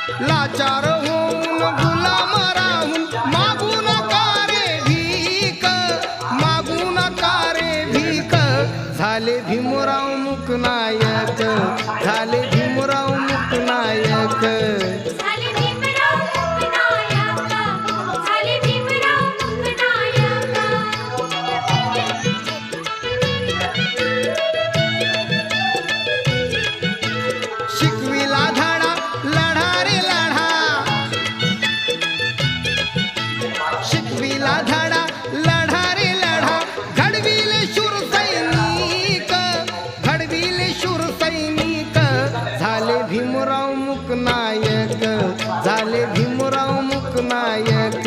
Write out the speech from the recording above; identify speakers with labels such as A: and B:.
A: लाचार होऊन गुलाम राहून मागू नका रे भीक, मागू नका रे भीक. झाले भीमराव मुकनायक, झाले भीमराव मुकनायक.
B: झाले भीमराव मुकनायक, झाले भीमराव मुकनायक.
A: शिकविला धडा लढा रे लढा, शिकविला धडा लढा रे लढा. घडविले शूर सैनिक, घडविले शूर सैनिक. झाले भीमराव मुकनायक, झाले भीमराव मुकनायक.